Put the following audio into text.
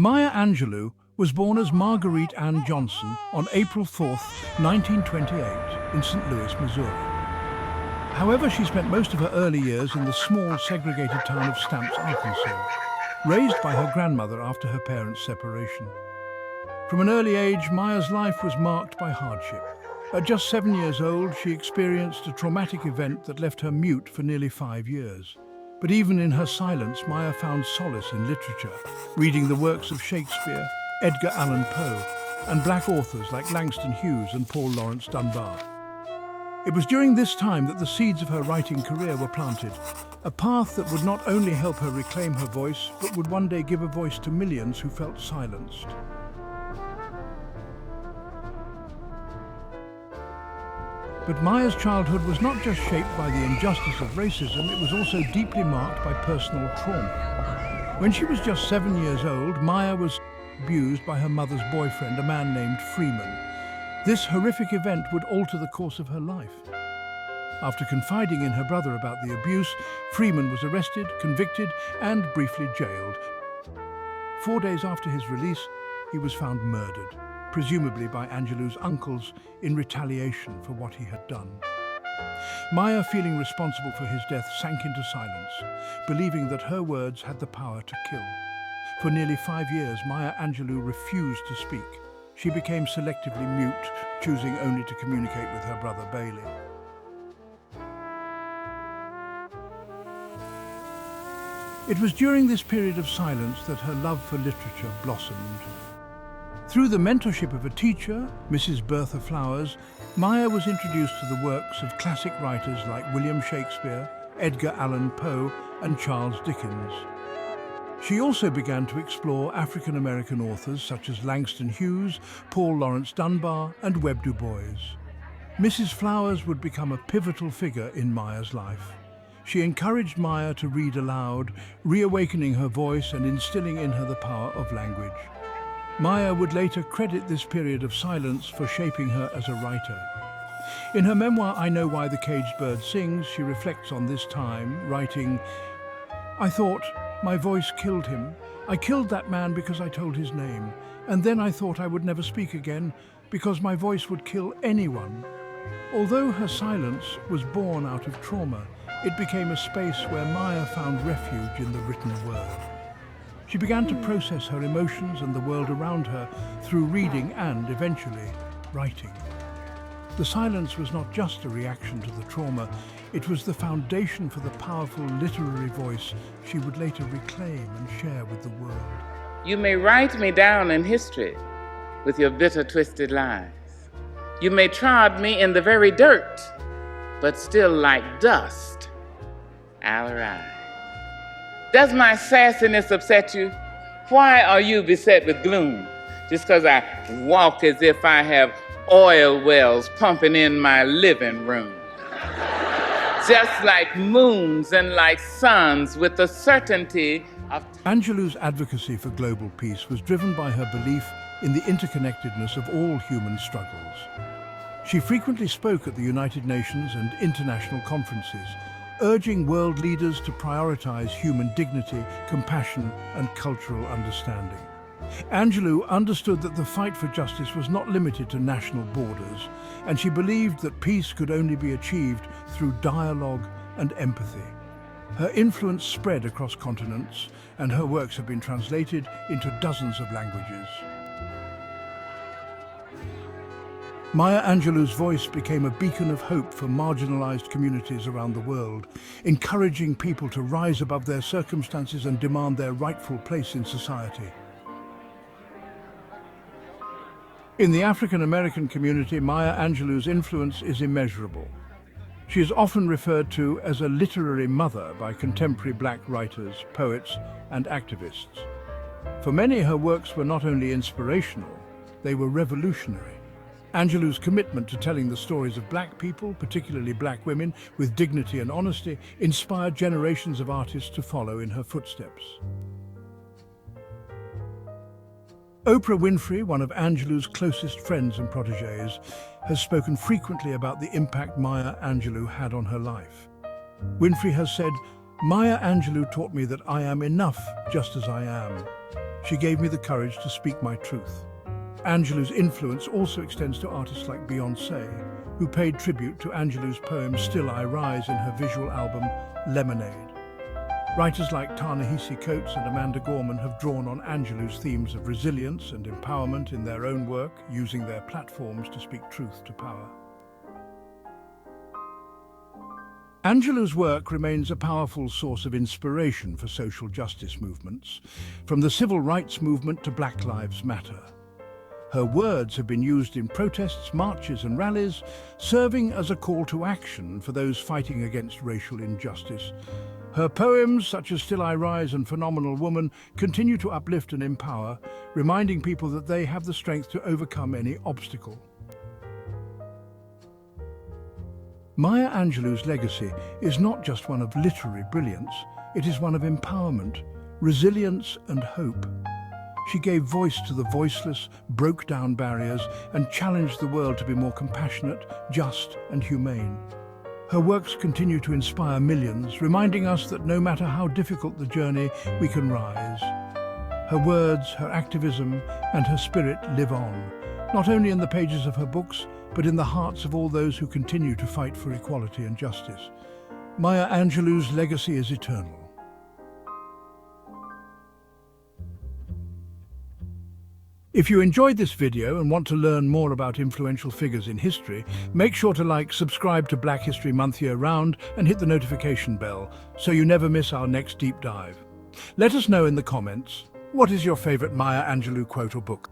Maya Angelou was born as Marguerite Ann Johnson on April 4, 1928, in St. Louis, Missouri. However, she spent most of her early years in the small, segregated town of Stamps, Arkansas, raised by her grandmother after her parents' separation. From an early age, Maya's life was marked by hardship. At just 7 years old, she experienced a traumatic event that left her mute for nearly 5 years. But even in her silence, Maya found solace in literature, reading the works of Shakespeare, Edgar Allan Poe, and black authors like Langston Hughes and Paul Laurence Dunbar. It was during this time that the seeds of her writing career were planted, a path that would not only help her reclaim her voice, but would one day give a voice to millions who felt silenced. But Maya's childhood was not just shaped by the injustice of racism, it was also deeply marked by personal trauma. When she was just 7 years old, Maya was abused by her mother's boyfriend, a man named Freeman. This horrific event would alter the course of her life. After confiding in her brother about the abuse, Freeman was arrested, convicted, and briefly jailed. 4 days after his release, he was found murdered, presumably by Angelou's uncles in retaliation for what he had done. Maya, feeling responsible for his death, sank into silence, believing that her words had the power to kill. For nearly 5 years, Maya Angelou refused to speak. She became selectively mute, choosing only to communicate with her brother Bailey. It was during this period of silence that her love for literature blossomed. Through the mentorship of a teacher, Mrs. Bertha Flowers, Maya was introduced to the works of classic writers like William Shakespeare, Edgar Allan Poe, and Charles Dickens. She also began to explore African-American authors such as Langston Hughes, Paul Laurence Dunbar, and Webb Du Bois. Mrs. Flowers would become a pivotal figure in Maya's life. She encouraged Maya to read aloud, reawakening her voice and instilling in her the power of language. Maya would later credit this period of silence for shaping her as a writer. In her memoir, I Know Why the Caged Bird Sings, she reflects on this time, writing, "I thought, my voice killed him. I killed that man because I told his name. And then I thought I would never speak again because my voice would kill anyone." Although her silence was born out of trauma, it became a space where Maya found refuge in the written word. She began to process her emotions and the world around her through reading and, eventually, writing. The silence was not just a reaction to the trauma, it was the foundation for the powerful literary voice she would later reclaim and share with the world. You may write me down in history with your bitter, twisted lies. You may trod me in the very dirt, but still like dust, I'll arise. Does my sassiness upset you? Why are you beset with gloom? Just because I walk as if I have oil wells pumping in my living room. Just like moons and like suns with the certainty of... Angelou's advocacy for global peace was driven by her belief in the interconnectedness of all human struggles. She frequently spoke at the United Nations and international conferences, urging world leaders to prioritize human dignity, compassion, and cultural understanding. Angelou understood that the fight for justice was not limited to national borders, and she believed that peace could only be achieved through dialogue and empathy. Her influence spread across continents, and her works have been translated into dozens of languages. Maya Angelou's voice became a beacon of hope for marginalized communities around the world, encouraging people to rise above their circumstances and demand their rightful place in society. In the African-American community, Maya Angelou's influence is immeasurable. She is often referred to as a literary mother by contemporary black writers, poets, and activists. For many, her works were not only inspirational, they were revolutionary. Angelou's commitment to telling the stories of black people, particularly black women, with dignity and honesty, inspired generations of artists to follow in her footsteps. Oprah Winfrey, one of Angelou's closest friends and protégés, has spoken frequently about the impact Maya Angelou had on her life. Winfrey has said, "Maya Angelou taught me that I am enough just as I am." She gave me the courage to speak my truth. Angelou's influence also extends to artists like Beyoncé, who paid tribute to Angelou's poem Still I Rise in her visual album Lemonade. Writers like Ta-Nehisi Coates and Amanda Gorman have drawn on Angelou's themes of resilience and empowerment in their own work, using their platforms to speak truth to power. Angelou's work remains a powerful source of inspiration for social justice movements, from the civil rights movement to Black Lives Matter. Her words have been used in protests, marches and rallies, serving as a call to action for those fighting against racial injustice. Her poems, such as Still I Rise and Phenomenal Woman, continue to uplift and empower, reminding people that they have the strength to overcome any obstacle. Maya Angelou's legacy is not just one of literary brilliance, it is one of empowerment, resilience and hope. She gave voice to the voiceless, broke down barriers, and challenged the world to be more compassionate, just and humane. Her works continue to inspire millions, reminding us that no matter how difficult the journey, we can rise. Her words, her activism, and her spirit live on, not only in the pages of her books, but in the hearts of all those who continue to fight for equality and justice. Maya Angelou's legacy is eternal. If you enjoyed this video and want to learn more about influential figures in history, make sure to like, subscribe to Black History Month year-round and hit the notification bell so you never miss our next deep dive. Let us know in the comments, what is your favorite Maya Angelou quote or book?